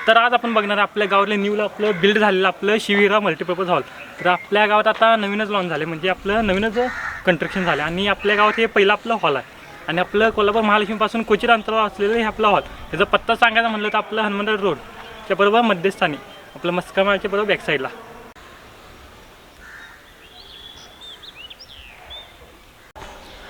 तर आज आपण बघणार आहे आपल्या गावातले न्यूला आपलं बिल्ड झालेलं आपलं शिवहिरा मल्टीपर्पज हॉल. तर आपल्या गावात आता नवीनच लॉन्च झाले, म्हणजे आपलं नवीनच कंस्ट्रक्शन झालं आणि आपल्या गावात हे पहिलं आपलं हॉल आहे. आणि आपलं कोल्हापूर महालक्ष्मीपासून क्वचित अंतरावर असलेलं हे आपलं हॉल. त्याचा पत्ता सांगायचा म्हटलं तर आपलं हनुमंत रोडच्या बरोबर मध्यस्थानी आपलं मस्कामाळच्या बरोबर बॅकसाईडला.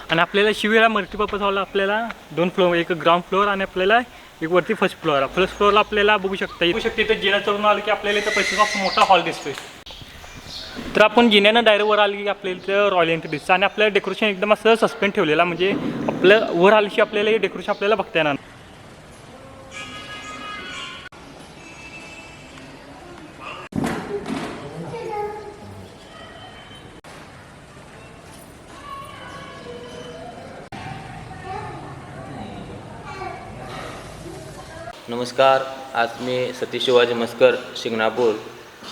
आणि आपल्याला शिवहिरा मल्टीपर्पज हॉल आपल्याला 2 फ्लोअर, एक ग्राउंड फ्लोअर आणि आपल्याला एक वरती फर्स्ट फ्लोअरला आपल्याला बघू शकता इथं जिना चढून आलं की आपल्याला इथं पैसे मोठा हॉल दिसतोय. तर आपण जिन्यानं डायरेक्ट वर आली की आपल्याला इथं रॉयल एंट्री दिसतं आणि आपल्याला डेकोरेशन एकदम असं सस्पेंड ठेवलेलं, म्हणजे आपलं वर आली की आपल्याला हे डेकोरेशन आपल्याला बघता येणार. नमस्कार, आज मी सतीश शिवाजी मस्कर शिंगणापूर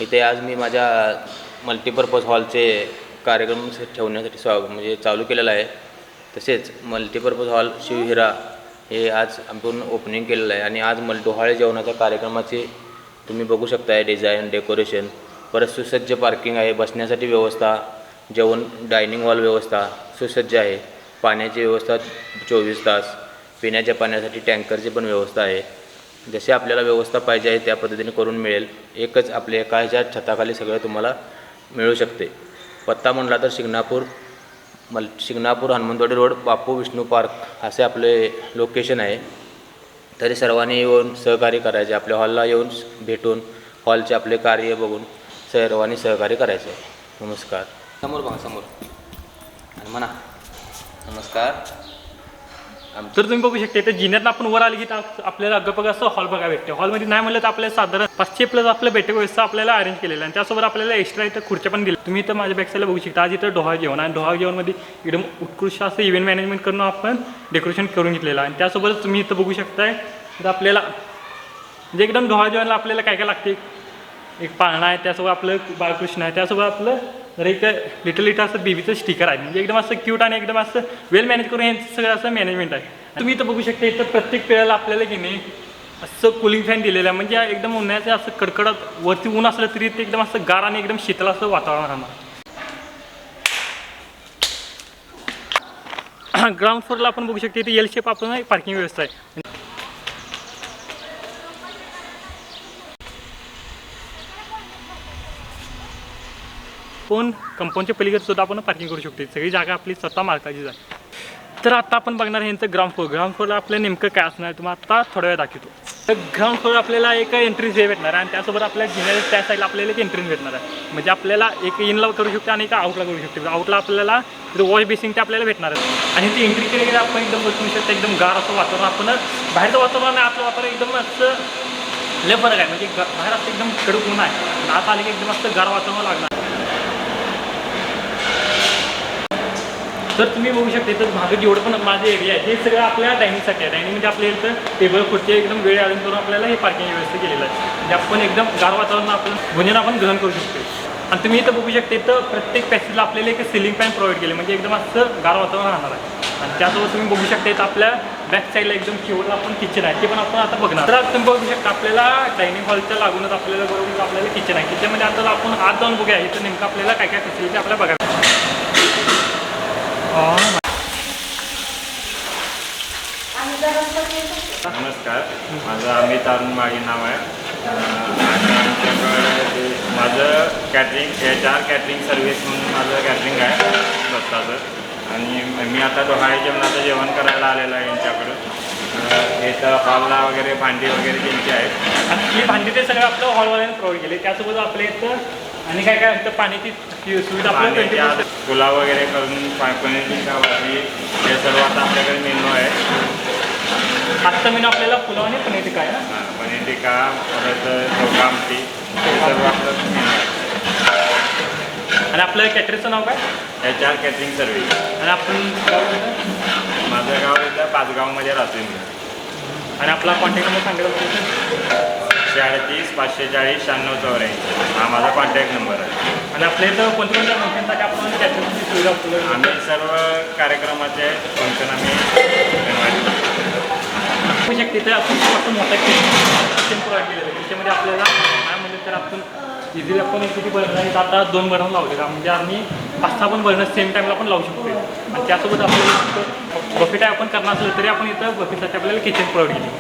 इथे आज मी माझ्या मल्टीपर्पज हॉलचे कार्यक्रम ठेवण्यासाठी चालू केलेला आहे. तसेच मल्टीपर्पज हॉल शिवहिरा हे आज आपण ओपनिंग केलेलं आहे आणि आज डोहाळे जेवणाच्या कार्यक्रमाचे तुम्ही बघू शकताय डिझाईन, डेकोरेशन, परत सुसज्ज पार्किंग आहे, बसण्यासाठी व्यवस्था, जेवण डायनिंग हॉल व्यवस्था सुसज्ज आहे, पाण्याची व्यवस्था 24 तास, पिण्याच्या पाण्यासाठी टँकरची पण व्यवस्था आहे. जसे आपल्याला व्यवस्था पाहिजे आहे त्या पद्धतीने करून मिळेल. एकच आपल्या एका ह्याच्या छताखाली सगळं तुम्हाला मिळू शकते. पत्ता म्हटला तर शिंगणापूर हनुमंतवाडी रोड, बापू विष्णू पार्क असे आपले लोकेशन आहे. तरी सर्वांनी येऊन सहकार्य करायचे, आपल्या हॉलला येऊन भेटून हॉलचे आपले कार्य बघून सर्वांनी सहकार्य करायचे. नमस्कार. समोर बघा, समोर आणि म्हणा नमस्कार. तर तुम्ही बघू शकता इथं जिन्यात आपण वर आली की आपल्याला गप्पा असं हॉल बघायला भेटते. हॉलमध्ये नाही म्हणलं तर आपल्याला साधारण 500+ आपलं बैठक व्यवस्था आपल्याला अरेंज केलेलं आणि त्यासोबत आपल्याला एक्स्ट्रा इथं खुर्च्या पण दिल्या. तुम्ही इथं माझ्या बॅकसाईडला बघू शकता. आज इथं डोहाळे जेवण आणि डोहाळे जेवणमध्ये एकदम उत्कृष्ट असं इव्हेंट मॅनेजमेंट करून आपण डेकोरेशन करून घेतलेलं आणि त्यासोबतच तुम्ही इथं बघू शकताय तर आपल्याला म्हणजे एकदम डोहाळे जेवणला आपल्याला काय काय लागते, एक पाळणा आहे, त्यासोबत आपलं बाळकृष्ण आहे, त्यासोबत आपलं तर एक लिटल असं बेबीचं स्टिकर आहे, म्हणजे एकदम असं क्यूट आणि एकदम असं वेल मॅनेज करून हे सगळं असं मॅनेजमेंट आहे. तुम्ही इथं बघू शकता इथं प्रत्येक पेळाला आपल्याला की नाही असं कूलिंग फॅन दिलेलं आहे, म्हणजे एकदम उन्हाळ्याचं असं कडकडत वरती ऊन असलं तरी ते एकदम असं गार आणि एकदम शीतल असं वातावरण राहणार. ग्राउंड फ्लोअरला आपण बघू शकतो इथे एल शेप आपण पार्किंग व्यवस्था आहे. पण कंपाऊंडच्या पलीकडे सुद्धा आपण पार्किंग करू शकतो. सगळी जागा आपली स्वतः मालकाचीच आहे. तर आता आपण बघणार आहे यांचं ग्राउंड फ्लोअरला आपलं नेमकं काय असणार आहे तुम्हाला आता थोड्या वेळ दाखवतो. तर ग्राउंड फ्लोअर आपल्याला एक एंट्रीज वे भेटणार आहे आणि त्यासोबत आपल्याला जिन्याच्या त्या साईडला आपल्याला एक एंट्रीज भेटणार आहे, म्हणजे आपल्याला एक इनला करू शकतो आणि एक आउटला करू शकतो. आउटला आपल्याला वॉश बेसिंग ते आपल्याला भेटणार आहे आणि ती एंट्री केली आपण एकदम बसू शकतो. एकदम गार असं वातावरण, आपण बाहेरचं वातावरण आणि आतलं वातावरण एकदम असं लय फरक आहे, म्हणजे बाहेर असं एकदम कडक ऊन आहे, आत आले की एकदम असं गार वातावरण लागणार. तर तुम्ही बघू शकता इथं मागं जेवढं पण माझे एरिया आहे हे सगळं आपल्या डायनिंगसाठी आहे. डायनिंग म्हणजे आपल्या इथं टेबल खुर्ची एकदम वेळ आलं करून आपल्याला हे पार्किंग व्यवस्था केलेलं आहे, म्हणजे आपण एकदम गार वातावरण आपलं भोजन आपण ग्रहण करू शकतो. आणि तुम्ही इथं बघू शकता इथं प्रत्येक पॅसेजला आपल्याला एक सिलिंग फॅन प्रोव्हाइड केले, म्हणजे एकदम असं गार वातावरण राहणार आहे. आणि त्यासोबत तुम्ही बघू शकता इथं आपल्या बॅक साईडला एकदम शेवटला आपण किचन आहे, ते पण आपण आता बघणार. तर तुम्ही बघू शकता आपल्याला डायनिंग हॉलच्या लागूनच आपल्याला बरोबर आपल्याला किचन आहे. किचनमध्ये आता आपण आत जाऊन बघूया इथं नेमकं आपल्याला काय काय फॅसिलिटी आपल्याला बघायला. नमस्कार, माझं अमित अरुण मागे नाव आहे आणि आमच्याकडे माझं कॅटरिंग HR कॅटरिंग सर्व्हिस म्हणून माझं कॅटरिंग आहे स्वतःचं. आणि मी आता डोहाळे जेवणाचं जेवण करायला आलेलं आहे यांच्याकडं. इथं हॉलला वगैरे भांडी वगैरे त्यांची आहेत आणि ही भांडी ते सगळं आपलं हॉलवाल्याने प्रोव्हाइड केले. त्यासोबत आपल्या इथं आणि काय काय इथं पाण्याची सुविधा आपल्याला पुलाव वगैरे करून पनीर टिक्का भाजी हे सर्व आता आपल्याकडे मेनू आहे. आत्ता मेनू आपल्याला पुलाव आणि पनीर टिक्का आहे ना. पनीर टिक्का, परत चौका आमटी हे सर्व आपलं मेनू आहे. आणि आपलं कॅटरिंगचं नाव काय? HR catering service. आणि आपण माझं गाव इथं पाचगावमध्ये राहतो मी. आणि आपला कॉन्टॅक्ट नंबर सांगितलं 36 540 9684 हा माझा कॉन्टॅक्ट नंबर आहे. आणि आपल्या इथं कोणत्या फंक्शनसाठी आपण कॅटरिंगची सुविधा उपलब्ध आम्ही सर्व कार्यक्रमाचे फंक्शन आम्ही इन्व्हाइट करतो. होऊ शकते तर आपण फक्त मोठा किचन प्रोव्हाइड केलेलं आहे. त्याच्यामध्ये आपल्याला काय म्हणलं तर आपण इझिली आपण किती बर्नर आहेत आता 2 बर्नर लावलेला म्हणजे आम्ही 5-6 पण बर्नर सेम टाईमला पण लावू शकतो. आणि त्यासोबत आपल्याला बफे टाईप आपण करणार असलं तरी आपण इथं बफेसाठी आपल्याला किचन प्रोव्हाइड केली.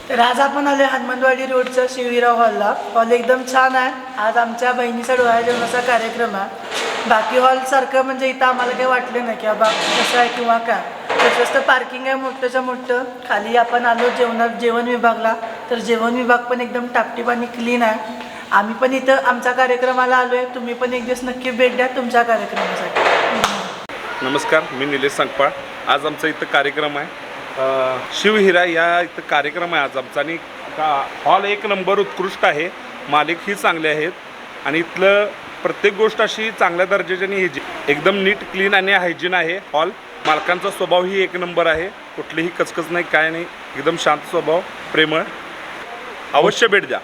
तर आज आपण आलो हनुमानवाडी रोडचा शिवहिरा हॉलला. हॉल एकदम छान आहे. आज आमच्या बहिणीचा डोहाळे जेवणाचा कार्यक्रम आहे. बाकी हॉलसारखं म्हणजे इथं आम्हाला काही वाटलं नाही की बाबा कसं आहे किंवा काय. तसंच तर पार्किंग आहे मोठंच्या मोठं. खाली आपण आलो जेवण विभागला तर जेवण विभाग पण एकदम टापटीप आणि क्लीन आहे. आम्ही पण इथं आमच्या कार्यक्रमाला आलो आहे. तुम्ही पण एक दिवस नक्की भेट द्या तुमच्या कार्यक्रमासाठी. नमस्कार, मी निलेश संकपाळ. आज आमचा इथं कार्यक्रम आहे शिवहिरा या इथं कार्यक्रम आहे आज आमचा. आणि हॉल 1 नंबर उत्कृष्ट आहे. मालिकही चांगले आहेत आणि इथलं प्रत्येक गोष्ट अशी चांगल्या दर्जाची आणि एकदम नीट क्लीन आणि हायजीन आहे हॉल. मालकांचा स्वभावही 1 नंबर आहे. कुठलीही कचकच नाही, काय नाही, एकदम शांत स्वभाव, प्रेमळ. अवश्य भेट द्या.